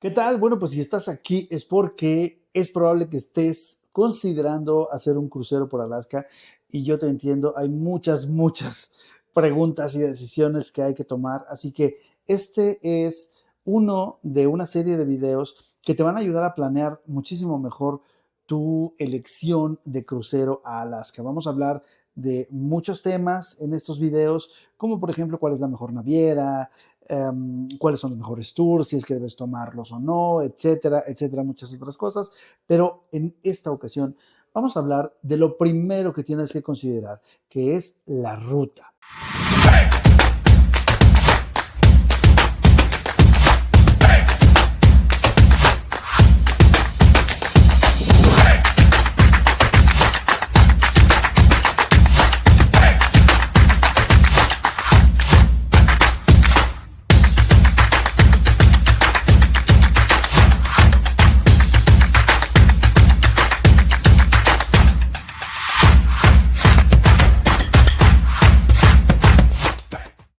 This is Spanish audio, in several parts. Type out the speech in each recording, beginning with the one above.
¿Qué tal? Bueno, pues si estás aquí es porque es probable que estés considerando hacer un crucero por Alaska y yo te entiendo, hay muchas preguntas y decisiones que hay que tomar, así que este es uno de una serie de videos que te van a ayudar a planear muchísimo mejor tu elección de crucero a Alaska. Vamos a hablar de muchos temas en estos videos, como por ejemplo cuál es la mejor naviera, cuáles son los mejores tours, si es que debes tomarlos o no, etcétera, etcétera, muchas otras cosas. Pero en esta ocasión vamos a hablar de lo primero que tienes que considerar, que es la ruta.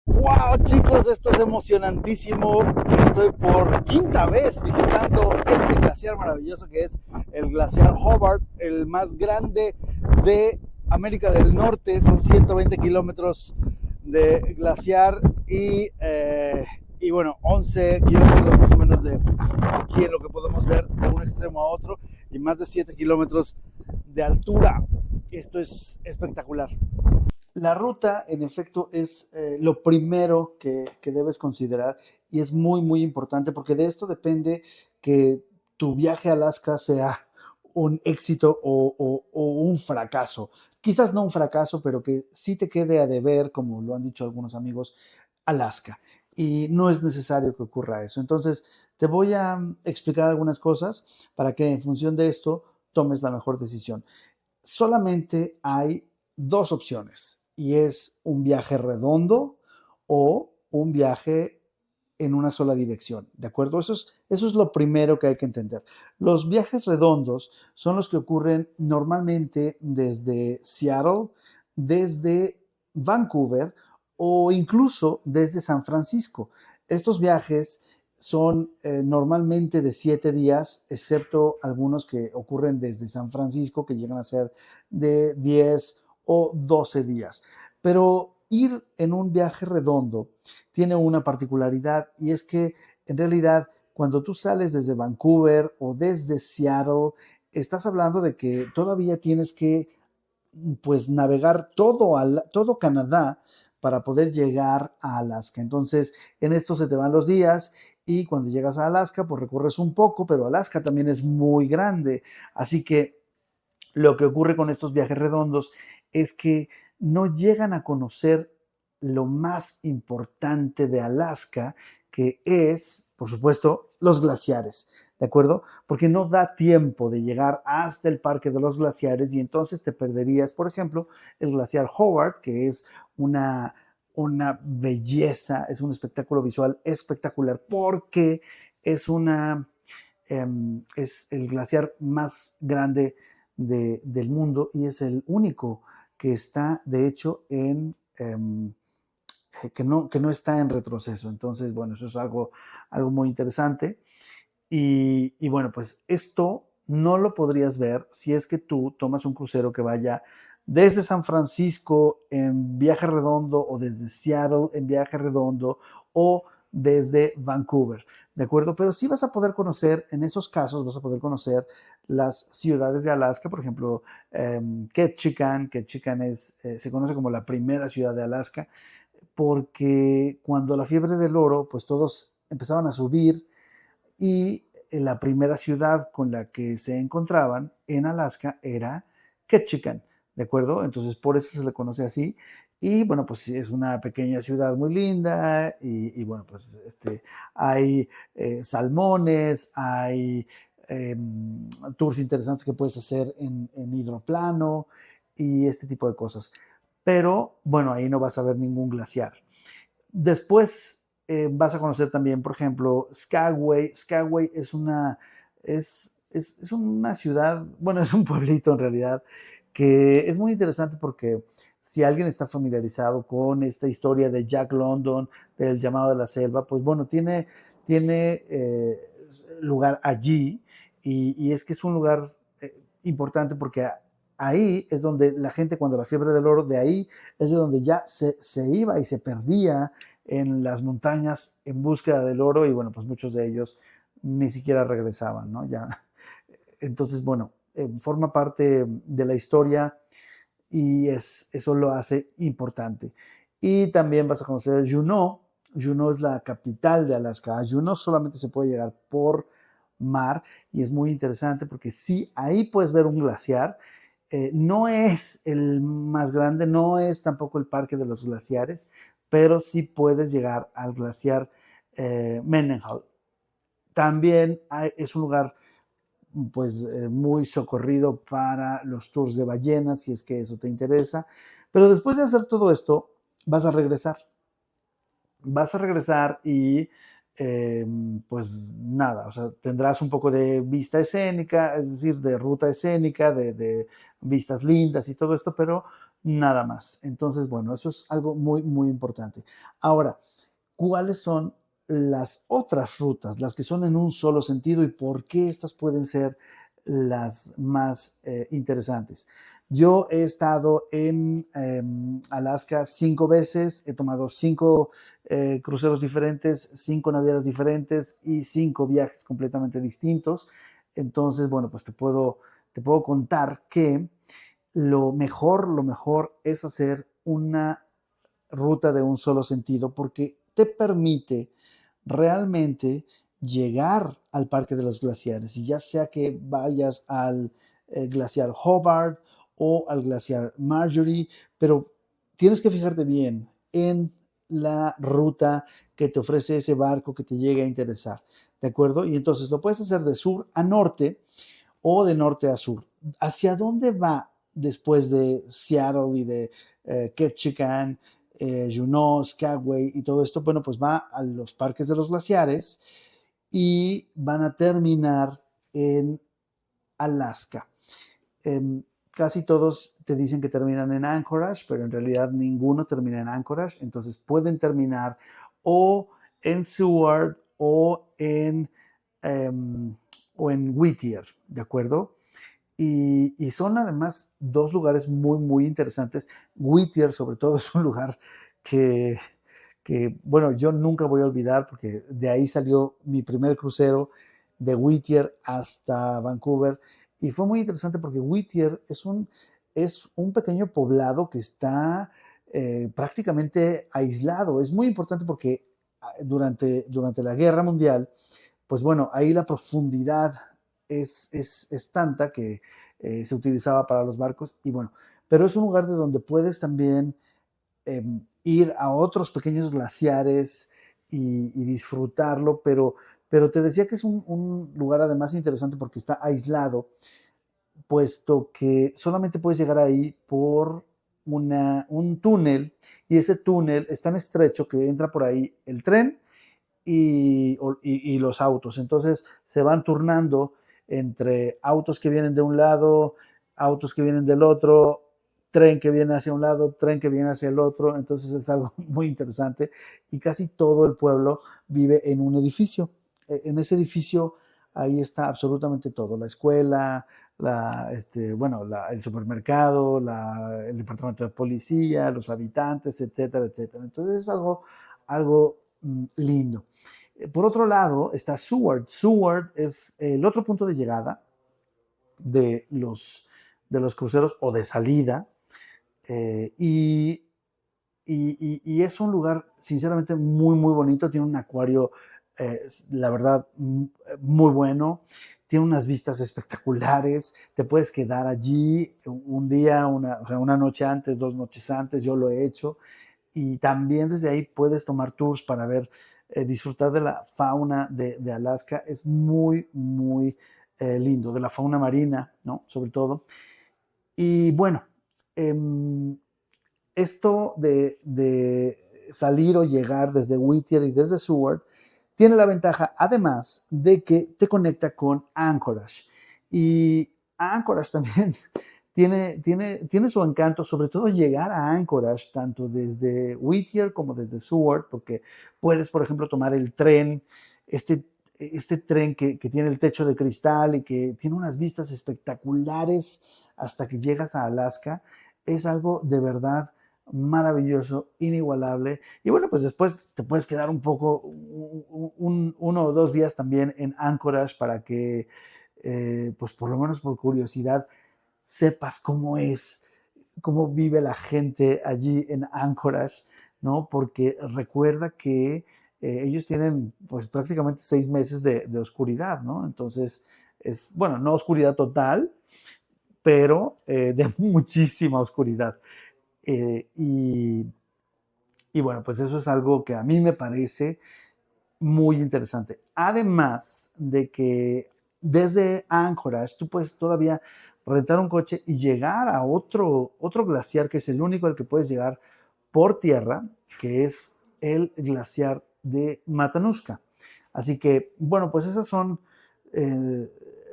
¡Wow, chicos! Esto es emocionantísimo. Estoy por quinta vez visitando este glaciar maravilloso que es el glaciar Hobart, el más grande de América del Norte. Son 120 kilómetros de glaciar y bueno, 11 kilómetros más o menos de aquí en lo que podemos ver de un extremo a otro y más de 7 kilómetros de altura. Esto es espectacular. La ruta, en efecto, es lo primero que debes considerar y es muy importante porque de esto depende que tu viaje a Alaska sea un éxito o un fracaso. Quizás no un fracaso, pero que sí te quede a deber, como lo han dicho algunos amigos, Alaska. Y no es necesario que ocurra eso. Entonces, te voy a explicar algunas cosas para que en función de esto tomes la mejor decisión. Solamente hay dos opciones y es un viaje redondo o un viaje en una sola dirección, ¿de acuerdo? Eso es lo primero que hay que entender. Los viajes redondos son los que ocurren normalmente desde Seattle, desde Vancouver o incluso desde San Francisco. Estos viajes son normalmente de 7 días, excepto algunos que ocurren desde San Francisco, que llegan a ser de 10 o 12 días. Pero ir en un viaje redondo tiene una particularidad y es que en realidad cuando tú sales desde Vancouver o desde Seattle, estás hablando de que todavía tienes que pues navegar todo Canadá para poder llegar a Alaska. Entonces, en esto se te van los días y cuando llegas a Alaska, pues recorres un poco, pero Alaska también es muy grande. Así que lo que ocurre con estos viajes redondos es que no llegan a conocer lo más importante de Alaska, que es, por supuesto, los glaciares, ¿de acuerdo? Porque no da tiempo de llegar hasta el Parque de los Glaciares y entonces te perderías, por ejemplo, el glaciar Hobart, que es una belleza, es un espectáculo visual espectacular porque es es el glaciar más grande del mundo y es el único que está, de hecho, que no está en retroceso. Entonces, bueno, eso es algo muy interesante. Y bueno, pues esto no lo podrías ver si es que tú tomas un crucero que vaya desde San Francisco en viaje redondo o desde Seattle en viaje redondo o desde Vancouver, ¿de acuerdo? Pero sí vas a poder conocer, en esos casos vas a poder conocer las ciudades de Alaska, por ejemplo, Ketchikan. Ketchikan se conoce como la primera ciudad de Alaska porque cuando la fiebre del oro, pues todos empezaban a subir y la primera ciudad con la que se encontraban en Alaska era Ketchikan, ¿de acuerdo? Entonces por eso se le conoce así. Y bueno, pues es una pequeña ciudad muy linda y bueno, pues hay salmones, hay tours interesantes que puedes hacer en hidroplano y este tipo de cosas. Pero bueno, ahí no vas a ver ningún glaciar. Después vas a conocer también, por ejemplo, Skagway. Skagway es una ciudad, bueno, es un pueblito en realidad, que es muy interesante porque si alguien está familiarizado con esta historia de Jack London, del llamado de la selva, pues bueno, tiene lugar allí, y es que es un lugar importante porque ahí es donde la gente, cuando la fiebre del oro, de ahí es de donde ya se iba y se perdía en las montañas en búsqueda del oro, y bueno, pues muchos de ellos ni siquiera regresaban, ¿no? Ya. Entonces, bueno, forma parte de la historia y eso lo hace importante. Y también vas a conocer Juneau. Juneau es la capital de Alaska. A Juneau solamente se puede llegar por mar y es muy interesante porque sí, ahí puedes ver un glaciar. No es el más grande, no es tampoco el parque de los glaciares, pero sí puedes llegar al glaciar Mendenhall. También es un lugar pues muy socorrido para los tours de ballenas, si es que eso te interesa. Pero después de hacer todo esto, vas a regresar. Vas a regresar y pues nada, o sea, tendrás un poco de vista escénica, es decir, de ruta escénica, de vistas lindas y todo esto, pero nada más. Entonces, bueno, eso es algo muy, muy importante. Ahora, ¿cuáles son las otras rutas, las que son en un solo sentido, y por qué estas pueden ser las más interesantes? Yo he estado en Alaska 5 veces, he tomado 5 cruceros diferentes, 5 navieras diferentes y 5 viajes completamente distintos. Entonces, bueno, pues te puedo contar que lo mejor es hacer una ruta de un solo sentido porque te permite realmente llegar al Parque de los Glaciares, y ya sea que vayas al glaciar Hobart o al glaciar Marjorie, pero tienes que fijarte bien en la ruta que te ofrece ese barco que te llegue a interesar, ¿de acuerdo? Y entonces lo puedes hacer de sur a norte o de norte a sur. ¿Hacia dónde va después de Seattle y de Ketchikan, Juneau, Skagway y todo esto? Bueno, pues va a los parques de los glaciares y van a terminar en Alaska. Casi todos te dicen que terminan en Anchorage, pero en realidad ninguno termina en Anchorage. Entonces pueden terminar o en Seward o en Whittier, ¿de acuerdo? Y son además dos lugares muy, muy interesantes. Whittier, sobre todo, es un lugar que, bueno, yo nunca voy a olvidar porque de ahí salió mi primer crucero, de Whittier hasta Vancouver. Y fue muy interesante porque Whittier es un pequeño poblado que está prácticamente aislado. Es muy importante porque durante la Guerra Mundial, pues bueno, ahí la profundidad es tanta que se utilizaba para los barcos, y bueno, pero es un lugar de donde puedes también ir a otros pequeños glaciares y disfrutarlo, pero te decía que es un lugar además interesante porque está aislado, puesto que solamente puedes llegar ahí por un túnel, y ese túnel es tan estrecho que entra por ahí el tren y los autos. Entonces se van turnando entre autos que vienen de un lado, autos que vienen del otro, tren que viene hacia un lado, tren que viene hacia el otro. Entonces es algo muy interesante, y casi todo el pueblo vive en un edificio. En ese edificio ahí está absolutamente todo: la escuela, el supermercado, el departamento de policía, los habitantes, etcétera, etcétera. Entonces es algo lindo. Por otro lado está Seward. Seward es el otro punto de llegada de los cruceros, o de salida, y es un lugar sinceramente muy, muy bonito. Tiene un acuario, la verdad, muy bueno. Tiene unas vistas espectaculares. Te puedes quedar allí un día, o sea, una noche antes, 2 noches antes. Yo lo he hecho. Y también desde ahí puedes tomar tours para disfrutar de la fauna de Alaska. Es muy, muy lindo, de la fauna marina, ¿no? Sobre todo. Y bueno, esto de salir o llegar desde Whittier y desde Seward tiene la ventaja, además, de que te conecta con Anchorage. Y Anchorage también tiene su encanto, sobre todo llegar a Anchorage, tanto desde Whittier como desde Seward, porque puedes, por ejemplo, tomar el tren, este este tren que tiene el techo de cristal y que tiene unas vistas espectaculares hasta que llegas a Alaska, es algo de verdad maravilloso, inigualable. Y bueno, pues después te puedes quedar un poco, 1 o 2 días también en Anchorage para que, pues por lo menos por curiosidad, sepas cómo es, cómo vive la gente allí en Anchorage, ¿no? Porque recuerda que ellos tienen pues prácticamente 6 meses de oscuridad, ¿no? Entonces, es, bueno, no oscuridad total, pero de muchísima oscuridad. Eh, y, y bueno, pues eso es algo que a mí me parece muy interesante. Además de que desde Anchorage tú puedes todavía rentar un coche y llegar a otro glaciar que es el único al que puedes llegar por tierra, que es el glaciar de Matanuska. Así que, bueno, pues esas son eh,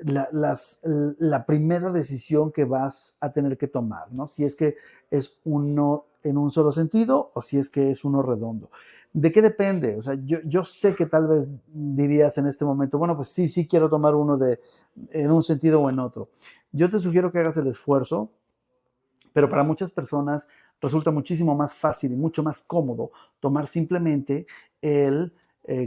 la primera decisión que vas a tener que tomar, ¿no? Si es que es uno en un solo sentido o si es que es uno redondo. ¿De qué depende? O sea, yo sé que tal vez dirías en este momento, bueno, pues sí, sí quiero tomar uno en un sentido o en otro. Yo te sugiero que hagas el esfuerzo, pero para muchas personas resulta muchísimo más fácil y mucho más cómodo tomar simplemente el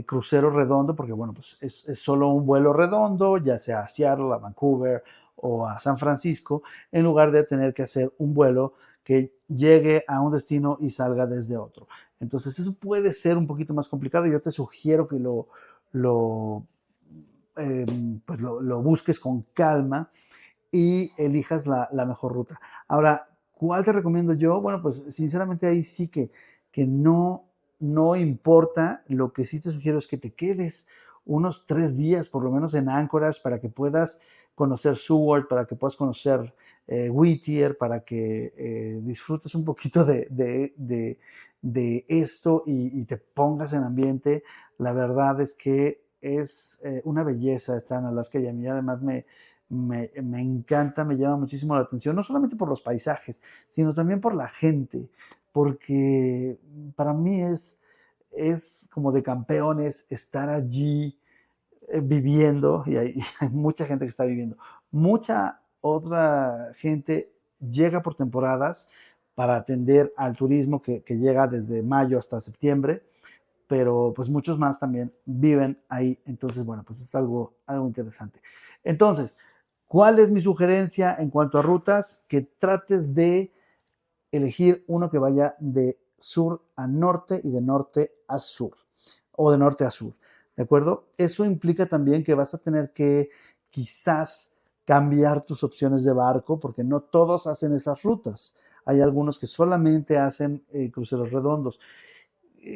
crucero redondo, porque bueno, pues es solo un vuelo redondo, ya sea a Seattle, a Vancouver o a San Francisco, en lugar de tener que hacer un vuelo que llegue a un destino y salga desde otro. Entonces eso puede ser un poquito más complicado. Yo te sugiero que lo, eh, pues lo busques con calma y elijas la mejor ruta. Ahora, ¿cuál te recomiendo yo? Bueno, pues sinceramente ahí sí que no importa. Lo que sí te sugiero es que te quedes unos 3 días por lo menos en Anchorage para que puedas conocer Seward, para que puedas conocer Whittier, para que disfrutes un poquito de esto y te pongas en ambiente. La verdad es que es una belleza estar en Alaska y a mí además me encanta, me llama muchísimo la atención, no solamente por los paisajes, sino también por la gente, porque para mí es como de campeones estar allí viviendo, y hay, hay mucha gente que está viviendo. Mucha otra gente llega por temporadas para atender al turismo que llega desde mayo hasta septiembre, pero pues muchos más también viven ahí. Entonces, bueno, pues es algo interesante. Entonces, ¿cuál es mi sugerencia en cuanto a rutas? Que trates de elegir uno que vaya de sur a norte y de norte a sur, o de norte a sur, ¿de acuerdo? Eso implica también que vas a tener que quizás cambiar tus opciones de barco, porque no todos hacen esas rutas. Hay algunos que solamente hacen cruceros redondos.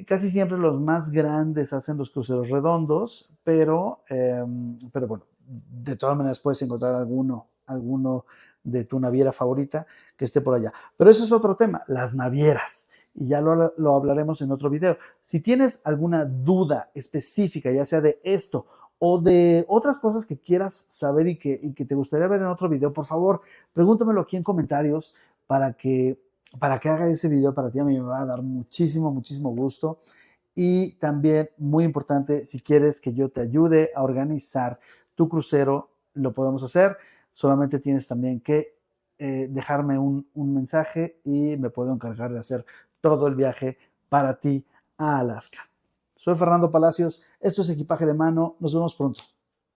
Casi siempre los más grandes hacen los cruceros redondos, pero bueno, de todas maneras puedes encontrar alguno de tu naviera favorita que esté por allá. Pero eso es otro tema, las navieras. Y ya lo hablaremos en otro video. Si tienes alguna duda específica, ya sea de esto o de otras cosas que quieras saber y que te gustaría ver en otro video, por favor, pregúntamelo aquí en comentarios para que haga ese video para ti. A mí me va a dar muchísimo, muchísimo gusto. Y también, muy importante, si quieres que yo te ayude a organizar tu crucero, lo podemos hacer. Solamente tienes también que dejarme un mensaje y me puedo encargar de hacer todo el viaje para ti a Alaska. Soy Fernando Palacios, esto es Equipaje de Mano, nos vemos pronto.